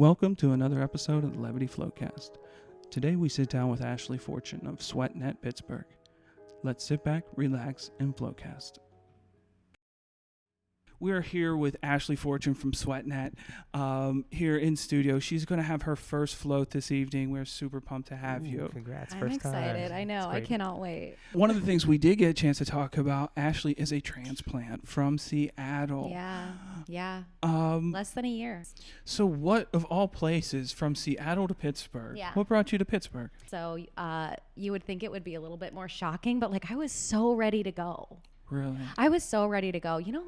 Welcome to another episode of the Levity Floatcast. Today we sit down with Ashley Fortune of SweatNet Pittsburgh. Let's sit back, relax, and Floatcast. We are here with Ashley Fortune from SweatNet here in studio. She's going to have her first float this evening. We're super pumped to have you. Congrats. I'm excited. I know. I cannot wait. One of the things we did get a chance to talk about, Ashley is a transplant from Seattle. Yeah. Less than a year. So what, of all places, from Seattle to Pittsburgh, what brought you to Pittsburgh? So you would think it would be a little bit more shocking, but I was so ready to go. Really? I was so ready to go. You know,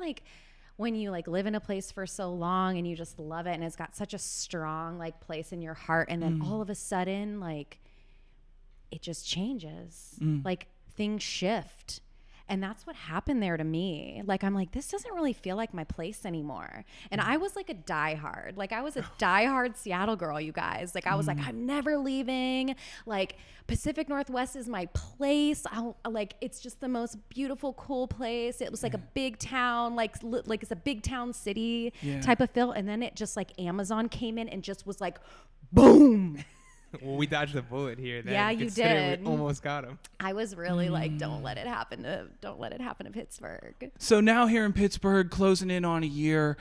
when you live in a place for so long and you just love it and it's got such a strong place in your heart, and then all of a sudden it just changes. Things shift. And that's what happened there to me. I'm like, this doesn't really feel like my place anymore. And I was a diehard. I was a diehard Seattle girl, you guys. I was I'm never leaving. Pacific Northwest is my place. It's just the most beautiful, cool place. It was a big town, it's a big town city type of feel. And then it just Amazon came in and just was boom. Well, we dodged the bullet here. Then, yeah, you did. We almost got him. I was really don't let it happen to Pittsburgh. So now here in Pittsburgh, closing in on a year,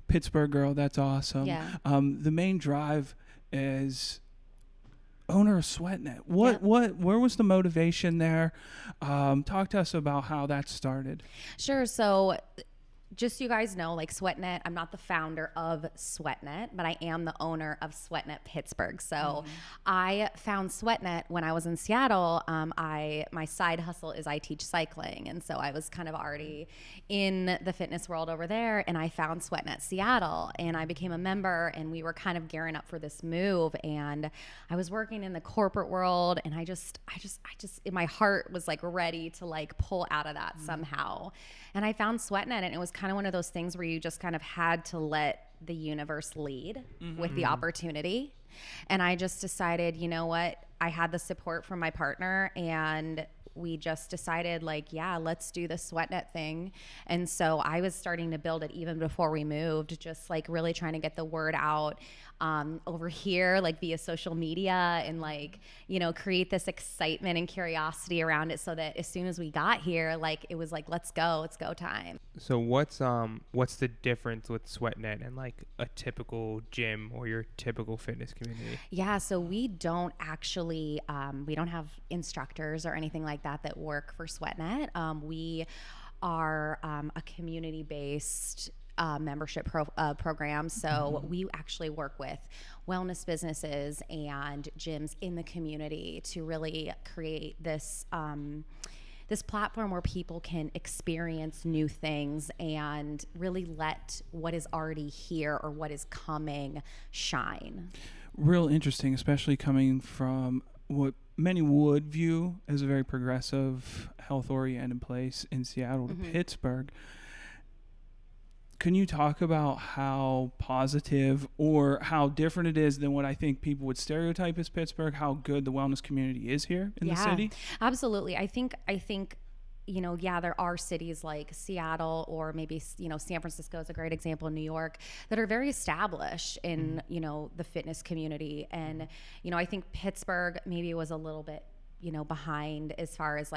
Pittsburgh girl, that's awesome. Yeah. The main drive is owner of SweatNet. Where was the motivation there? Talk to us about how that started. Sure. So just so you guys know, SweatNet, I'm not the founder of SweatNet, but I am the owner of SweatNet Pittsburgh. So I found SweatNet when I was in Seattle. My side hustle is I teach cycling. And so I was kind of already in the fitness world over there, and I found SweatNet Seattle, and I became a member, and we were kind of gearing up for this move. And I was working in the corporate world, and I just my heart was ready to pull out of that somehow. And I found SweatNet, and it was kind of one of those things where you just kind of had to let the universe lead with the opportunity. And I just decided, you know what? I had the support from my partner, and we just decided let's do the SweatNet thing. And so I was starting to build it even before we moved, just really trying to get the word out over here, via social media, and create this excitement and curiosity around it, so that as soon as we got here, it was it's go time. So what's the difference with SweatNet and a typical gym or your typical fitness community? Yeah, so we don't actually we don't have instructors or anything like that work for SweatNet. We are a community-based membership program. So we actually work with wellness businesses and gyms in the community to really create this this platform where people can experience new things and really let what is already here or what is coming shine. Real interesting, especially coming from what many would view as a very progressive, health-oriented place in Seattle to Pittsburgh. Can you talk about how positive or how different it is than what I think people would stereotype as Pittsburgh, how good the wellness community is here in the city? Absolutely. I think there are cities like Seattle, or maybe, San Francisco is a great example, in New York, that are very established in, the fitness community. And, I think Pittsburgh maybe was a little bit, behind as far as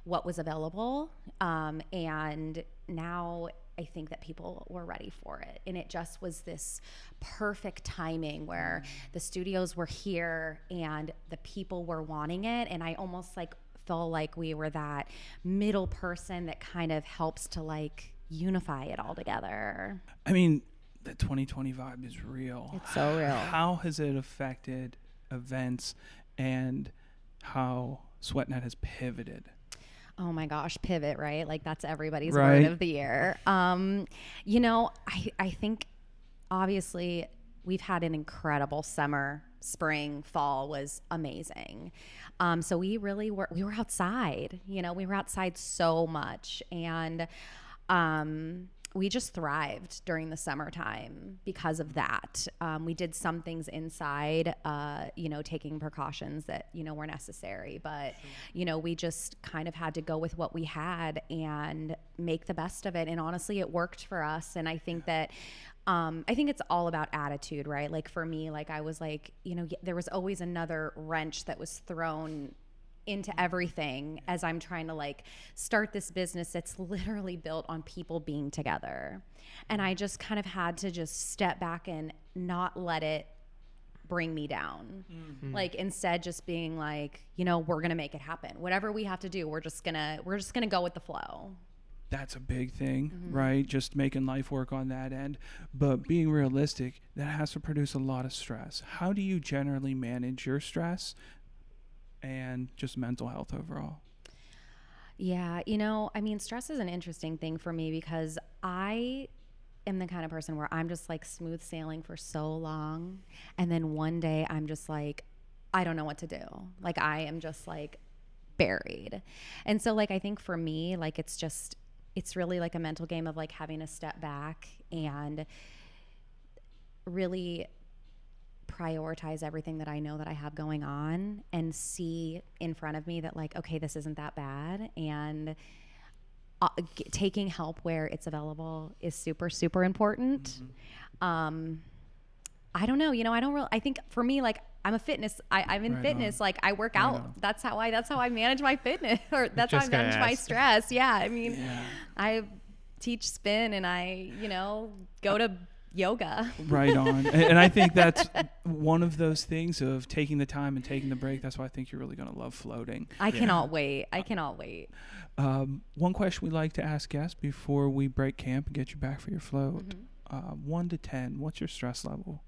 what was available. And now I think that people were ready for it. And it just was this perfect timing where the studios were here and the people were wanting it. And I almost felt like we were that middle person that kind of helps to unify it all together. I mean, the 2020 vibe is real. It's so real. How has it affected events and how SweatNet has pivoted? Oh my gosh, pivot, right? That's everybody's word of the year. I think obviously we've had an incredible summer. Spring, fall was amazing. So we were outside, we were outside so much. And we just thrived during the summertime because of that. We did some things inside, taking precautions that, were necessary, but, we just kind of had to go with what we had and make the best of it. And honestly, it worked for us. And I think that, I think it's all about attitude, right? Like for me, like I was like, there was always another wrench that was thrown into everything as I'm trying to like start this business that's literally built on people being together. And I just kind of had to just step back and not let it bring me down. Mm-hmm. Like instead just being like, we're going to make it happen. Whatever we have to do, we're just going to go with the flow. That's a big thing, right? Just making life work on that end. But being realistic, that has to produce a lot of stress. How do you generally manage your stress and just mental health overall? Yeah, stress is an interesting thing for me because I am the kind of person where I'm just like smooth sailing for so long. And then one day I'm just like, I don't know what to do. Like I am just like buried. And so like, I think for me, like, it's really like a mental game of like having to step back and really prioritize everything that I know that I have going on and see in front of me that like, okay, this isn't that bad. And taking help where it's available is super, super important. Mm-hmm. I don't know, I think for me, like I'm a fitness, I'm in fitness, like I work out. That's how I manage my fitness, or that's how I manage my stress. Yeah. I mean, I teach spin and I, go to yoga. Right on. And I think that's one of those things of taking the time and taking the break. That's why I think you're really going to love floating. I cannot wait. One question we like to ask guests before we break camp and get you back for your float. 1 to 10, what's your stress level?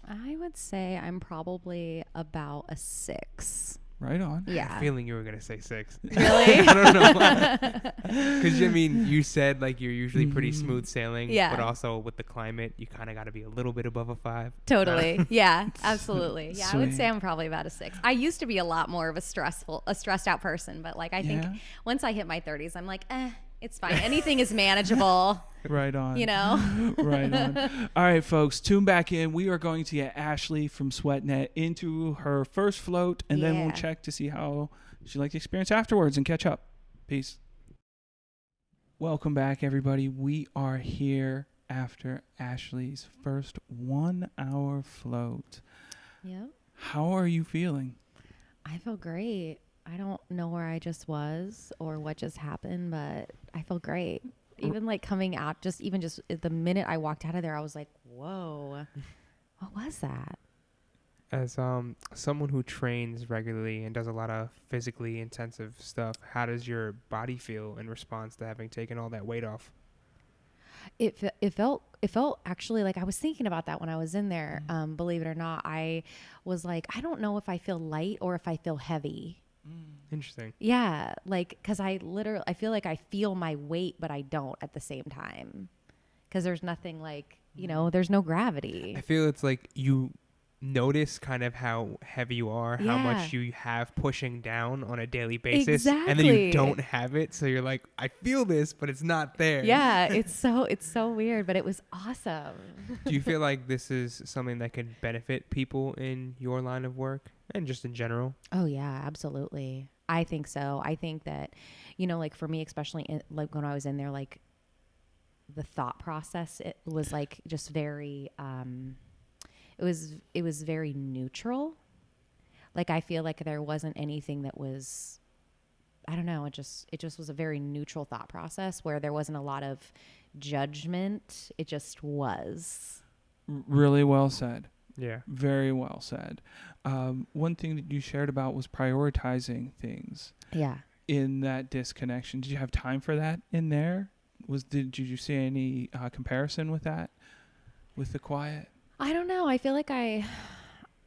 I would say I'm probably about a 6. Right on. Yeah. I had a feeling you were going to say 6. Really? I don't know. Because, you said like you're usually pretty smooth sailing. Yeah. But also with the climate, you kind of got to be a little bit above a 5. Totally. Yeah, absolutely. Yeah, Sweet. I would say I'm probably about a 6. I used to be a lot more of a stressed out person. But like I think once I hit my 30s, I'm like, it's fine. Anything is manageable. Right on. Right on. All right, folks, tune back in. We are going to get Ashley from SweatNet into her first float, and then we'll check to see how she liked the experience afterwards and catch up. Peace. Welcome back, everybody. We are here after Ashley's first 1-hour float. Yeah. How are you feeling? I feel great. I don't know where I just was or what just happened, but I feel great. Even like coming out, just the minute I walked out of there, I was like, whoa, what was that? As someone who trains regularly and does a lot of physically intensive stuff, how does your body feel in response to having taken all that weight off? It felt actually like I was thinking about that when I was in there. Believe it or not, I was like, I don't know if I feel light or if I feel heavy. Interesting. Yeah, like because I feel like I feel my weight, but I don't at the same time because there's nothing like there's no gravity. I feel it's like you notice kind of how heavy you are, how much you have pushing down on a daily basis, and then you don't have it, so you're like, I feel this, but it's not there. Yeah, it's so weird, but it was awesome. Do you feel like this is something that could benefit people in your line of work and just in general? Oh yeah, absolutely. I think so. I think that, like for me, especially like when I was in there, like the thought process, it was like just very, it was very neutral. Like I feel like there wasn't anything that was, I don't know. It just was a very neutral thought process where there wasn't a lot of judgment. It just was. Really well said. Yeah. Very well said. One thing that you shared about was prioritizing things. Yeah. In that disconnection. Did you have time for that in there? Did you see any comparison with that, with the quiet? I don't know. I feel like I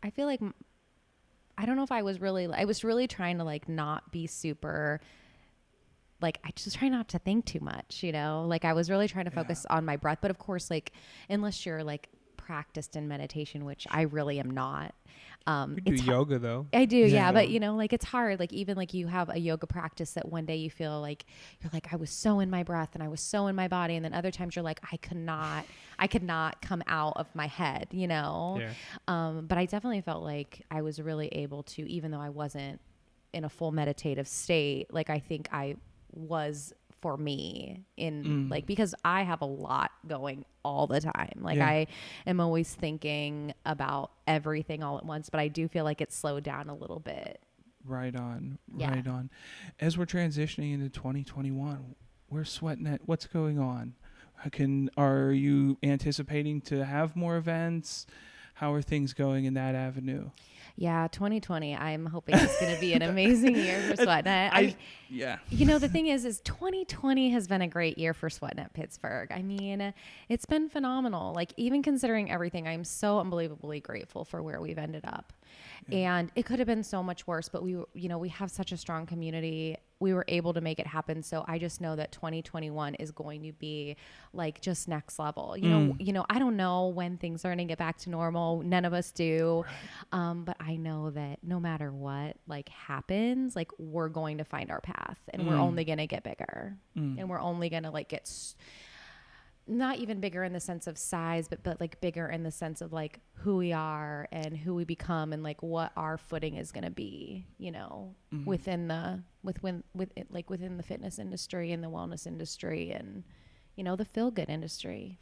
don't know if I was really trying to like not be super, like I just try not to think too much, like I was really trying to focus on my breath. But of course, like unless you're like practiced in meditation, which I really am not. You do yoga though. I do, yeah. But you know, like it's hard. Like even like you have a yoga practice that one day you feel like you're like, I was so in my breath and I was so in my body, and then other times you're like, I could not come out of my head, you know. Yeah. But I definitely felt like I was really able to, even though I wasn't in a full meditative state, like I think I was for me in like, because I have a lot going all the time. Like I am always thinking about everything all at once, but I do feel like it's slowed down a little bit. Right on. As we're transitioning into 2021, where's SweatNet? What's going on? Are you anticipating to have more events? How are things going in that avenue? Yeah, 2020, I'm hoping it's going to be an amazing year for SweatNet. You know, the thing is 2020 has been a great year for SweatNet Pittsburgh. I mean, it's been phenomenal. Like, even considering everything, I'm so unbelievably grateful for where we've ended up. And it could have been so much worse, but we have such a strong community. We were able to make it happen. So I just know that 2021 is going to be like just next level. You know, I don't know when things are going to get back to normal. None of us do. But I know that no matter what like happens, like we're going to find our path, and we're only going to get bigger, and we're only going to like get not even bigger in the sense of size, but like bigger in the sense of like who we are and who we become, and like what our footing is going to be, you know, within the fitness industry and the wellness industry, and, you know, the feel good industry.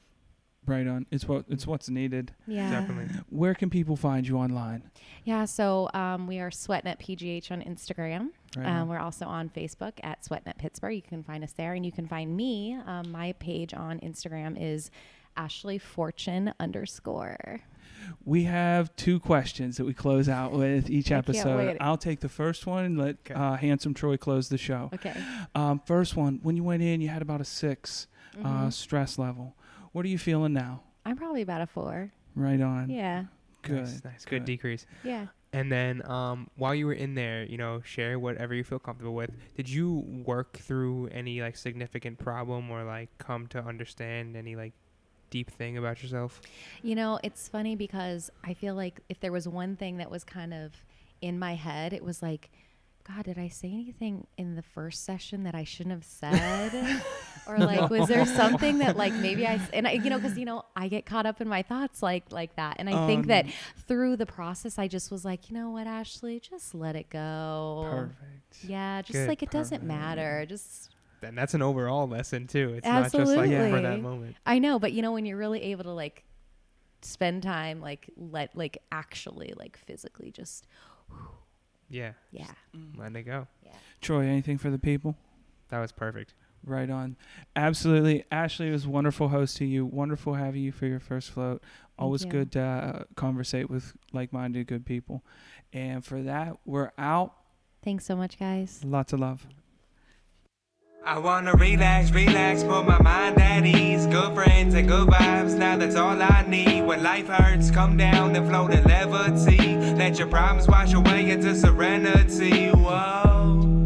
Right on. It's what's needed. Yeah. Definitely. Where can people find you online? Yeah. So we are SweatNet PGH on Instagram. Right. We're also on Facebook at SweatNet Pittsburgh. You can find us there, and you can find me. My page on Instagram is AshleyFortune_. We have 2 questions that we close out with each episode. I'll take the first one and let Handsome Troy close the show. Okay. First one, when you went in, you had about a 6 stress level. What are you feeling now? I'm probably about a 4. Right on. Yeah. Good. Nice. Good decrease. Yeah. And then while you were in there, you know, share whatever you feel comfortable with. Did you work through any like significant problem or like come to understand any like deep thing about yourself? You know, it's funny because I feel like if there was one thing that was kind of in my head, it was like, God, did I say anything in the first session that I shouldn't have said? Or like, was there something that like maybe because, you know, I get caught up in my thoughts like that. And I think that through the process, I just was like, you know what, Ashley, just let it go. Perfect. Yeah. Just like, it doesn't matter. And that's an overall lesson too. It's Absolutely. Not just like for that moment. I know. But you know, when you're really able to like spend time, like actually like physically just, Yeah. Letting it go. Yeah. Troy, anything for the people? That was perfect. Right on. Absolutely. Ashley, it was wonderful hosting you. Wonderful having you for your first float. Always good to conversate with like-minded good people. And for that, we're out. Thanks so much, guys. Lots of love. I wanna relax, put my mind at ease. Good friends and good vibes, now that's all I need. When life hurts, come down and float in levity. Let your problems wash away into serenity. Whoa.